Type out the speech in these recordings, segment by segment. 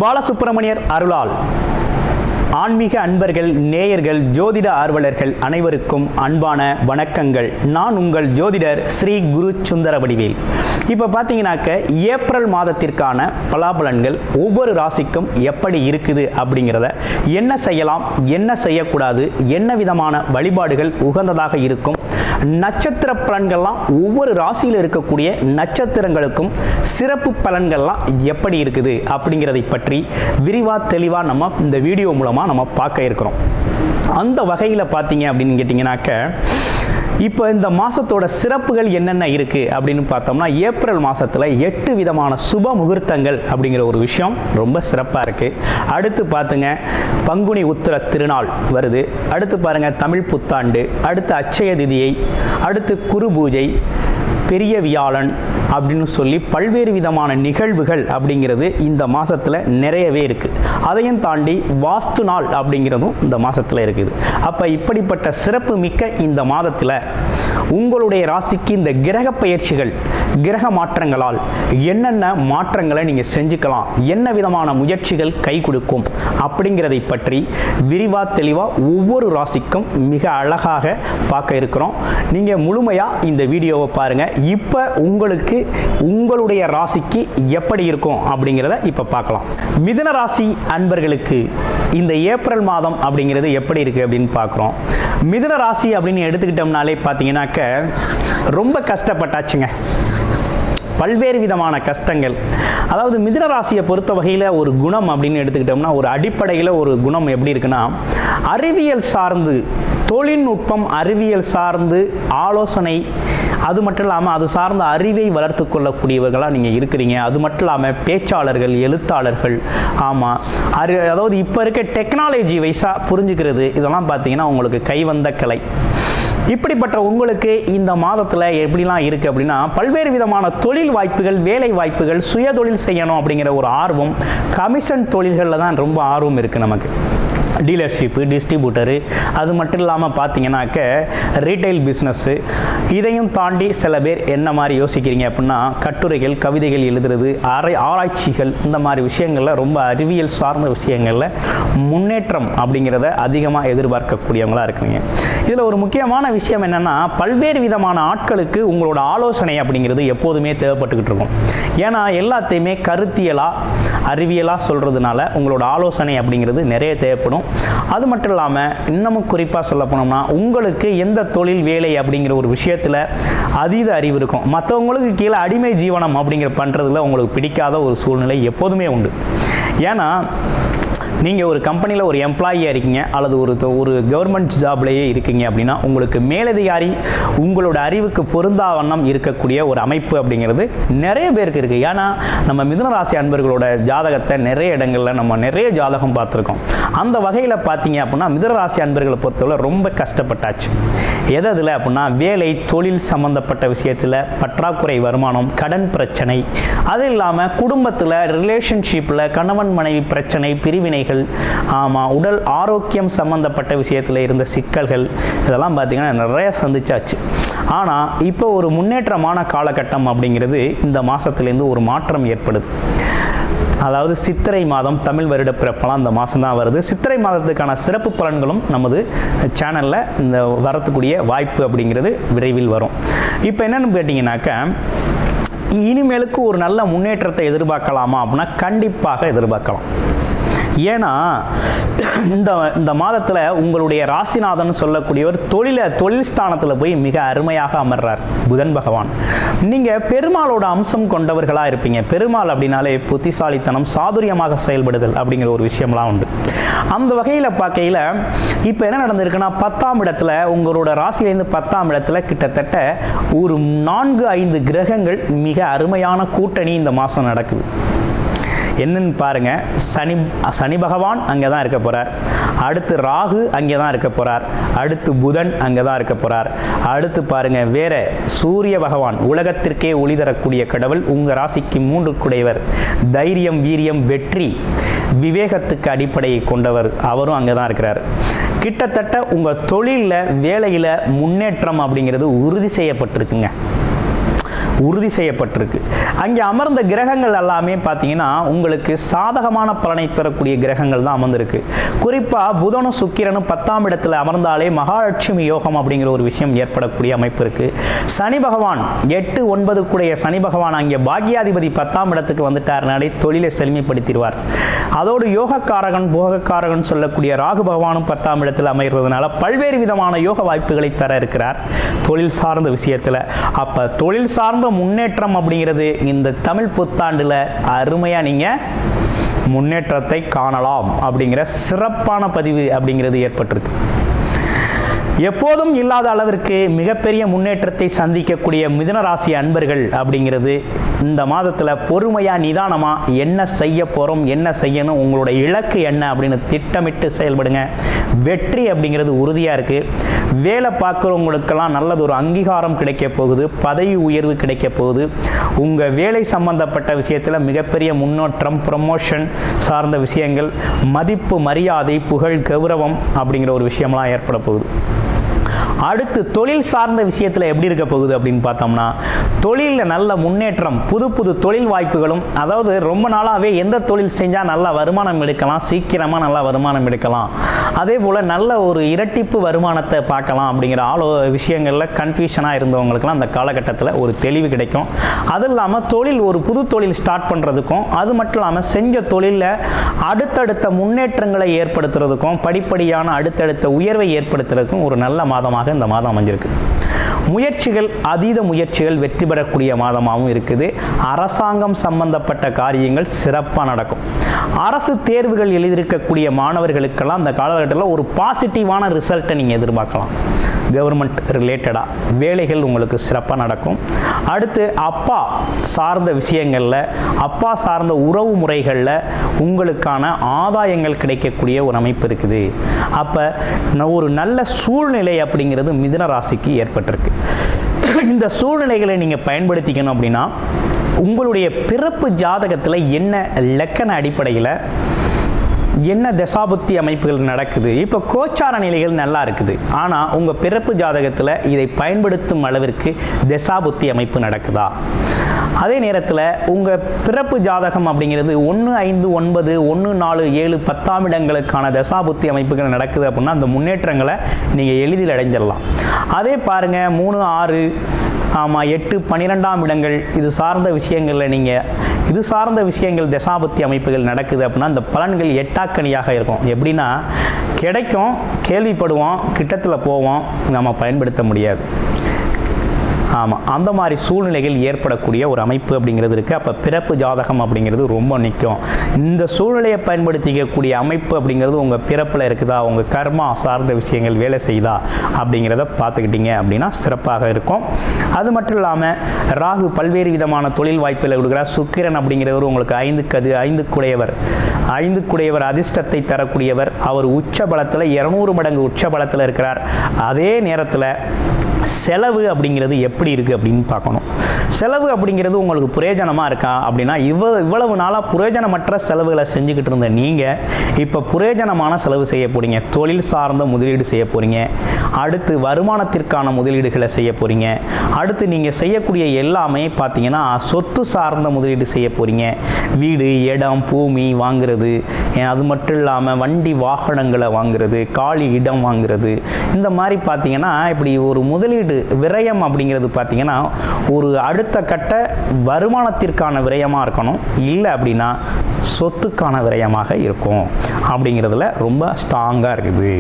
பாலசுப்ரமணியர் அருளால் ஆன்மீக அன்பர்கள், நேயர்கள், ஜோதிட ஆர்வலர்கள் அனைவருக்கும் அன்பான வணக்கங்கள். நான் உங்கள் ஜோதிடர் ஸ்ரீ குரு சுந்தர வடிவேல். இப்போ பார்த்தீங்கன்னாக்க ஏப்ரல் மாதத்திற்கான பலாபலன்கள் ஒவ்வொரு ராசிக்கும் எப்படி இருக்குது அப்படிங்கிறத, என்ன செய்யலாம், என்ன செய்யக்கூடாது, என்ன விதமான வழிபாடுகள் உகந்ததாக இருக்கும், நட்சத்திர பலன்கள்லாம் ஒவ்வொரு ராசியில் இருக்கக்கூடிய நட்சத்திரங்களுக்கும் சிறப்பு பலன்கள்லாம் எப்படி இருக்குது அப்படிங்கிறதை பற்றி விரிவாக தெளிவாக நம்ம இந்த வீடியோ மூலமாக நம்ம பார்க்க இருக்கிறோம். அந்த வகையில் பார்த்தீங்க அப்படின்னு கேட்டிங்கனாக்க, இப்போ இந்த மாதத்தோட சிறப்புகள் என்னென்ன இருக்குது அப்படின்னு பார்த்தோம்னா, ஏப்ரல் மாதத்தில் 8 விதமான சுப முகூர்த்தங்கள் அப்படிங்கிற ஒரு விஷயம் ரொம்ப சிறப்பாக இருக்குது. அடுத்து பார்த்துங்க, பங்குனி உத்திர திருநாள் வருது. அடுத்து பாருங்கள், தமிழ் புத்தாண்டு, அடுத்து அட்சய திதியை, அடுத்து குரு பூஜை, பெரிய வியாழன் அப்படின்னு சொல்லி பல்வேறு விதமான நிகழ்வுகள் அப்படிங்கிறது இந்த மாதத்தில் நிறையவே இருக்குது. அதையும் தாண்டி வாஸ்து நாள் அப்படிங்கிறதும் இந்த மாதத்தில் இருக்குது. அப்போ இப்படிப்பட்ட சிறப்பு மிக்க இந்த மாதத்தில் உங்களுடைய ராசிக்கு இந்த கிரக பயிற்சிகள், கிரக மாற்றங்களால் என்னென்ன மாற்றங்களை நீங்கள் செஞ்சுக்கலாம், என்ன விதமான முயற்சிகள் கை கொடுக்கும் அப்படிங்கிறதை பற்றி விரிவாக தெளிவாக ஒவ்வொரு ராசிக்கும் மிக அழகாக பார்க்க இருக்கிறோம். நீங்கள் முழுமையாக இந்த வீடியோவை பாருங்கள். இப்போ உங்களுக்கு உங்களுடைய ராசிக்கு எப்படி இருக்கும் அப்படிங்கிறத இப்போ பார்க்கலாம். மிதுன ராசி அன்பர்களுக்கு இந்த ஏப்ரல் மாதம் அப்படிங்கிறது எப்படி இருக்குது அப்படின்னு பார்க்குறோம். மிதுன ராசி அப்படின்னு எடுத்துக்கிட்டோம்னாலே பார்த்தீங்கன்னாக்க ரொம்ப கஷ்டப்பட்டாச்சுங்க. பல்வேறு விதமான கஷ்டங்கள். அதாவது மிதுன ராசியை பொறுத்த வகையில் ஒரு குணம் அப்படின்னு எடுத்துக்கிட்டோம்னா, ஒரு அடிப்படையில் ஒரு குணம் எப்படி இருக்குன்னா, அறிவியல் சார்ந்து, தொழில்நுட்பம், அறிவியல் சார்ந்து ஆலோசனை, அது மட்டும் இல்லாமல் அது சார்ந்த அறிவை வளர்த்து கொள்ளக்கூடியவர்களாக நீங்கள் இருக்கிறீங்க. அது மட்டும் இல்லாமல் பேச்சாளர்கள், எழுத்தாளர்கள், ஆமாம், அதாவது இப்போ இருக்க டெக்னாலஜி வைஸாக புரிஞ்சுக்கிறது, இதெல்லாம் பார்த்தீங்கன்னா உங்களுக்கு கைவந்த கலை. இப்படிப்பட்ட உங்களுக்கு இந்த மாதத்தில் எப்படிலாம் இருக்குது அப்படின்னா, பல்வேறு விதமான தொழில் வாய்ப்புகள், வேலை வாய்ப்புகள், சுய தொழில் செய்யணும் அப்படிங்கிற ஒரு ஆர்வம், கமிஷன் தொழில்களில் தான் ரொம்ப ஆர்வம் இருக்குது நமக்கு. டீலர்ஷிப்பு, டிஸ்ட்ரிபியூட்டரு, அது மட்டும் இல்லாமல் பார்த்தீங்கன்னாக்க ரீட்டைல் பிஸ்னஸ்ஸு, இதையும் தாண்டி சில பேர் என்ன மாதிரி யோசிக்கிறீங்க அப்படின்னா, கட்டுரைகள், கவிதைகள் எழுதுறது, ஆராய்ச்சிகள், இந்த மாதிரி விஷயங்களில் ரொம்ப அறிவியல் சார்ந்த விஷயங்களில் முன்னேற்றம் அப்படிங்கிறத அதிகமாக எதிர்பார்க்கக்கூடியவங்களாக இருக்குங்க. இதில் ஒரு முக்கியமான விஷயம் என்னென்னா, பல்வேறு விதமான ஆட்களுக்கு உங்களோட ஆலோசனை அப்படிங்கிறது எப்போதுமே தேவைப்பட்டுக்கிட்டு இருக்கும். ஏன்னா எல்லாத்தையுமே கருத்தியலாக, அறிவியலாக சொல்கிறதுனால உங்களோட ஆலோசனை அப்படிங்கிறது நிறைய தேவைப்படும். அது மட்டும் இல்லாமல் இன்னமும் குறிப்பாக சொல்ல போனோம்னா, உங்களுக்கு எந்த தொழில், வேலை அப்படிங்கிற ஒரு விஷயத்தில் அதீத அறிவு இருக்கும். மற்றவங்களுக்கு கீழே அடிமை ஜீவனம் அப்படிங்கிற பண்ணுறதுல உங்களுக்கு பிடிக்காத ஒரு சூழ்நிலை எப்போதுமே உண்டு. ஏன்னா நீங்கள் ஒரு கம்பெனியில் ஒரு எம்ப்ளாயியாக இருக்கீங்க, அல்லது ஒரு கவர்மெண்ட் ஜாப்லேயே இருக்கீங்க அப்படின்னா, உங்களுக்கு மேலதிகாரி உங்களோட அறிவுக்கு பொருந்தா வண்ணம் இருக்கக்கூடிய ஒரு அமைப்பு அப்படிங்கிறது நிறைய பேருக்கு இருக்குது. ஏன்னா நம்ம மிதுன ராசி அன்பர்களோட ஜாதகத்தை நிறைய இடங்களில் நம்ம நிறைய ஜாதகம் பார்த்துருக்கோம். அந்த வகையில் பார்த்தீங்க அப்படின்னா, மிதுன ராசி அன்பர்களை பொறுத்தவரை ரொம்ப கஷ்டப்பட்டாச்சு. எதில் அப்படின்னா, வேலை, தொழில் சம்மந்தப்பட்ட விஷயத்தில் பற்றாக்குறை வருமானம், கடன் பிரச்சனை, அது இல்லாமல் குடும்பத்தில், ரிலேஷன்ஷிப்பில் கணவன் மனைவி பிரச்சனை, பிரிவினைகள், ஆமாம், உடல் ஆரோக்கியம் சம்பந்தப்பட்ட விஷயத்தில் இருந்த சிக்கல்கள், இதெல்லாம் பார்த்தீங்கன்னா நிறைய சந்திச்சாச்சு. ஆனால் இப்போ ஒரு முன்னேற்றமான காலகட்டம் அப்படிங்கிறது இந்த மாதத்துலேருந்து ஒரு மாற்றம் ஏற்படுது. அதாவது சித்திரை மாதம், தமிழ் வருட பிறப்பெல்லாம் இந்த மாதம் தான் வருது. சித்திரை மாதத்துக்கான சிறப்பு பலன்களும் நமது சேனலில் இந்த வரத்துக்கூடிய வாய்ப்பு அப்படிங்கிறது விரைவில் வரும். இப்போ என்னென்னு கேட்டிங்கனாக்க, இனிமேலுக்கு ஒரு நல்ல முன்னேற்றத்தை எதிர்பார்க்கலாமா அப்படின்னா கண்டிப்பாக எதிர்பார்க்கலாம். ஏன்னா இந்த மாதத்தில் உங்களுடைய ராசிநாதன் சொல்லக்கூடியவர் தொழில் ஸ்தானத்தில் போய் மிக அருமையாக அமர்றார் புதன் பகவான். நீங்கள் பெருமாளோட அம்சம் கொண்டவர்களாக இருப்பீங்க. பெருமாள் அப்படின்னாலே புத்திசாலித்தனம், சாதுரியமாக செயல்படுதல் அப்படிங்கிற ஒரு விஷயம்லாம் உண்டு. அந்த வகையில் பார்க்கையில் இப்போ என்ன நடந்திருக்குன்னா, 10ஆம் இடத்துல, உங்களோட ராசியிலேருந்து 10ஆம் இடத்துல கிட்டத்தட்ட ஒரு 4-5 கிரகங்கள் மிக அருமையான கூட்டணி இந்த மாதம் நடக்குது. என்னன்னு பாருங்க, சனி பகவான் அங்கே தான் இருக்க போகிறார். அடுத்து ராகு அங்கே தான் இருக்க போகிறார். அடுத்து புதன் அங்கே தான் இருக்க போகிறார். அடுத்து பாருங்க, வேற சூரிய பகவான், உலகத்திற்கே ஒளி தரக்கூடிய கடவுள், உங்கள் ராசிக்கு 3 குடைவர், தைரியம், வீரியம், வெற்றி, விவேகத்துக்கு அடிப்படையை கொண்டவர், அவரும் அங்கே தான் இருக்கிறார். கிட்டத்தட்ட உங்கள் தொழிலில், வேலையில் முன்னேற்றம் அப்படிங்கிறது உறுதி செய்யப்பட்டிருக்குங்க. உறுதி செய்யப்பட்டிருக்கு. அங்கே அமர்ந்த கிரகங்கள் எல்லாமே பார்த்தீங்கன்னா உங்களுக்கு சாதகமான பலனை தரக்கூடிய கிரகங்கள் தான் அமர்ந்திருக்கு. குறிப்பாக புதனும் சுக்கிரனும் 10ஆம் இடத்துல அமர்ந்தாலே மகாலட்சுமி யோகம் அப்படிங்கிற ஒரு விஷயம் ஏற்படக்கூடிய அமைப்பு இருக்கு. சனி பகவான் 8, 9 கூடிய சனி பகவான் அங்கே பாக்கியாதிபதி 10ஆம் இடத்துக்கு வந்துட்டாருனாலே தொழிலை செழுமைப்படுத்திடுவார். அதோடு யோகக்காரகன் போகக்காரகன் சொல்லக்கூடிய ராகு பகவானும் 10ஆம் இடத்தில் அமைகிறதுனால பல்வேறு விதமான யோக வாய்ப்புகளை தர இருக்கிறார் தொழில் சார்ந்த விஷயத்தில். அப்போ தொழில் சார்ந்த முன்னேற்றம் அப்படிங்கிறது இந்த தமிழ் புத்தாண்டில் அருமையாக நீங்கள் முன்னேற்றத்தை காணலாம் அப்படிங்கிற சிறப்பான பதிவு அப்படிங்கிறது ஏற்பட்டிருக்கு. எப்போதும் இல்லாத அளவிற்கு மிகப்பெரிய முன்னேற்றத்தை சந்திக்கக்கூடிய மிதுன ராசி அன்பர்கள் அப்படிங்கிறது இந்த மாதத்தில் பொறுமையாக நிதானமாக என்ன செய்ய போகிறோம், என்ன செய்யணும், உங்களோட இலக்கு என்ன அப்படின்னு திட்டமிட்டு செயல்படுங்க. வெற்றி அப்படிங்கிறது உறுதியாக இருக்குது. வேலை பார்க்குறவங்களுக்கெல்லாம் நல்லது ஒரு அங்கீகாரம் கிடைக்க போகுது, பதவி உயர்வு கிடைக்க போகுது. உங்கள் வேலை சம்பந்தப்பட்ட விஷயத்தில் மிகப்பெரிய முன்னேற்றம், ப்ரமோஷன் சார்ந்த விஷயங்கள், மதிப்பு மரியாதை புகழ் கௌரவம் அப்படிங்கிற ஒரு விஷயம்லாம் ஏற்பட போகுது. அடுத்து தொழில் சார்ந்த விஷயத்தில் எப்படி இருக்க போகுது அப்படின்னு பார்த்தோம்னா தொழிலில் நல்ல முன்னேற்றம், புது புது தொழில் வாய்ப்புகளும், அதாவது ரொம்ப நாளாகவே எந்த தொழில் செஞ்சால் நல்ல வருமானம் எடுக்கலாம், சீக்கிரமாக நல்லா வருமானம் எடுக்கலாம், அதே போல் நல்ல ஒரு இரட்டிப்பு வருமானத்தை பார்க்கலாம் அப்படிங்கிற விஷயங்களில் கன்ஃபியூஷனாக இருந்தவங்களுக்குலாம் அந்த காலகட்டத்தில் ஒரு தெளிவு கிடைக்கும். அது இல்லாமல் தொழில் ஒரு புது தொழில் ஸ்டார்ட் பண்ணுறதுக்கும், அது மட்டும் இல்லாமல் செஞ்ச தொழிலில் அடுத்தடுத்த முன்னேற்றங்களை ஏற்படுத்துறதுக்கும், படிப்படியான அடுத்தடுத்த உயர்வை ஏற்படுத்துறதுக்கும் ஒரு நல்ல மாதமாக இந்த மாதம் அமைஞ்சிருக்கு. முயற்சிகள், அதீத முயற்சிகள் வெற்றி பெறக்கூடிய மாதமாகவும் இருக்குது. அரசாங்கம் சம்பந்தப்பட்ட காரியங்கள் சிறப்பாக நடக்கும். அரசு தேர்வுகள் எழுதியிருக்கக்கூடிய மாணவர்களுக்கெல்லாம் அந்த காலகட்டத்தில் ஒரு பாசிட்டிவான ரிசல்ட்டை நீங்கள் எதிர்பார்க்கலாம். கவர்மெண்ட் ரிலேட்டடாக வேலைகள் உங்களுக்கு சிறப்பாக நடக்கும். அடுத்து அப்பா சார்ந்த விஷயங்களில், அப்பா சார்ந்த உறவு முறைகளில் உங்களுக்கான ஆதாயங்கள் கிடைக்கக்கூடிய ஒரு அமைப்பு இருக்குது. அப்போ ஒரு நல்ல சூழ்நிலை அப்படிங்கிறது மிதுன ராசிக்கு ஏற்பட்டிருக்கு. இந்த சூழ்நிலைகளை நீங்கள் பயன்படுத்திக்கணும் அப்படின்னா உங்களுடைய பிறப்பு ஜாதகத்தில் என்ன லக்கண அடிப்படையில் என்ன தசாபுத்தி அமைப்புகள் நடக்குது. இப்போ கோச்சார நிலைகள் நல்லா இருக்குது, ஆனால் உங்கள் பிறப்பு ஜாதகத்தில் இதை பயன்படுத்தும் அளவிற்கு தசாபுத்தி அமைப்பு நடக்குதா? அதே நேரத்தில் உங்கள் பிறப்பு ஜாதகம் அப்படிங்கிறது 1, 5, 9, 1, 4, 7, 10ஆம் இடங்களுக்கான தசாபுத்தி அமைப்புகள் நடக்குது அப்படின்னா அந்த முன்னேற்றங்களை நீங்கள் எளிதில் அடைஞ்சிடலாம். அதே பாருங்கள் 3, 6, 8, 12ஆம் இடங்கள் இது சார்ந்த விஷயங்களில் நீங்கள் இது சார்ந்த விஷயங்கள் தசாபுத்தி அமைப்புகள் நடக்குது அப்படின்னா அந்த பலன்கள் எட்டாக்கணியாக இருக்கும். எப்படின்னா கிடைக்கும், கேள்விப்படுவோம், கிட்டத்தில் போவோம், நம்ம பயன்படுத்த முடியாது. ஆமாம், அந்த மாதிரி சூழ்நிலைகள் ஏற்படக்கூடிய ஒரு அமைப்பு அப்படிங்கிறது இருக்குது. அப்போ பிறப்பு ஜாதகம் அப்படிங்கிறது ரொம்ப நிற்கும். இந்த சூழ்நிலையை பயன்படுத்திக்கக்கூடிய அமைப்பு அப்படிங்கிறது உங்கள் பிறப்பில் இருக்குதா, உங்கள் கர்மா சார்ந்த விஷயங்கள் வேலை செய்யுதா அப்படிங்கிறத பார்த்துக்கிட்டீங்க அப்படின்னா சிறப்பாக இருக்கும். அது மட்டும் இல்லாமல் ராகு பல்வேறு விதமான தொழில் வாய்ப்புகளை கொடுக்குறார். சுக்கிரன் அப்படிங்கிறவர் உங்களுக்கு 5 அதிர்ஷ்டத்தை தரக்கூடியவர். அவர் உச்ச பலத்தில் 200 மடங்கு உச்ச பலத்தில் இருக்கிறார். அதே நேரத்தில் செலவு அப்படிங்கிறது எப்படி இருக்குது அப்படின்னு பார்க்கணும். செலவு அப்படிங்கிறது உங்களுக்கு பிரயோஜனமாக இருக்கா அப்படின்னா இவ்வளவு நாளாக பிரயோஜனமற்ற செலவுகளை செஞ்சுக்கிட்டு இருந்த நீங்கள் இப்போ பிரயோஜனமான செலவு செய்ய போகிறீங்க. தொழில் சார்ந்த முதலீடு செய்ய போகிறீங்க. அடுத்து வருமானத்திற்கான முதலீடுகளை செய்ய போகிறீங்க. அடுத்து நீங்கள் செய்யக்கூடிய எல்லாமே பார்த்தீங்கன்னா சொத்து சார்ந்த முதலீடு செய்ய போகிறீங்க. வீடு, இடம், பூமி வாங்குறது, அது மட்டும் இல்லாமல் வண்டி வாகனங்களை வாங்குறது, காலி இடம் வாங்குறது, இந்த மாதிரி பார்த்தீங்கன்னா இப்படி ஒரு முதலீடு விரயம் அப்படிங்கிறது பார்த்தீங்கன்னா ஒரு அடுத்த கட்ட வருமானத்திற்கான விரயமாக இருக்கணும், இல்லை அப்படின்னா சொத்துக்கான விரயமாக இருக்கும் அப்படிங்கிறதுல ரொம்ப ஸ்ட்ராங்காக இருக்குது.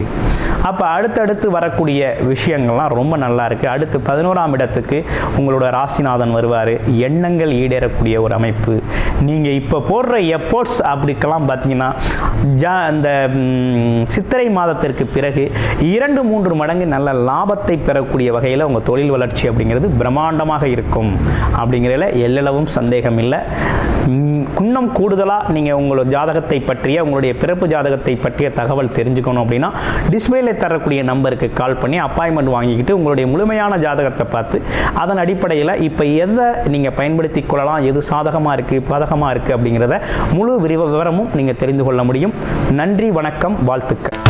அப்போ அடுத்தடுத்து வரக்கூடிய விஷயங்கள்லாம் ரொம்ப நல்லா இருக்குது. அடுத்து 11ஆம் இடத்துக்கு உங்களோட ராசிநாதன் வருவார். எண்ணங்கள் ஈடேறக்கூடிய ஒரு அமைப்பு. நீங்கள் இப்போ போடுற எஃபோர்ட்ஸ் அப்படிக்கெல்லாம் பார்த்தீங்கன்னா அந்த சித்திரை மாதத்திற்கு பிறகு 2-3 மடங்கு நல்ல லாபத்தை பெறக்கூடிய வகையில் உங்கள் தொழில் வளர்ச்சி அப்படிங்கிறது பிரம்மாண்டமாக இருக்கும் அப்படிங்கிறதுல எல்லளவும் சந்தேகம் இல்லை. இன்னும் கூடுதலாக நீங்கள் உங்களோட ஜாதகத்தை பற்றிய, உங்களுடைய பிறப்பு ஜாதகத்தை பற்றிய தகவல் தெரிஞ்சுக்கணும் அப்படின்னா டிஸ்பிளேல தரக்கூடிய நம்பருக்கு கால் பண்ணி அப்பாயின்மெண்ட் வாங்கிக்கிட்டு உங்களுடைய முழுமையான ஜாதகத்தை பார்த்து அதன் அடிப்படையில் இப்போ எதை நீங்கள் பயன்படுத்தி கொள்ளலாம், எது சாதகமாக இருக்குது, பாதகமாக இருக்குது அப்படிங்கிறத முழு விவரமும் நீங்கள் தெரிந்து கொள்ள முடியும். நன்றி, வணக்கம், வாழ்த்துக்கள்.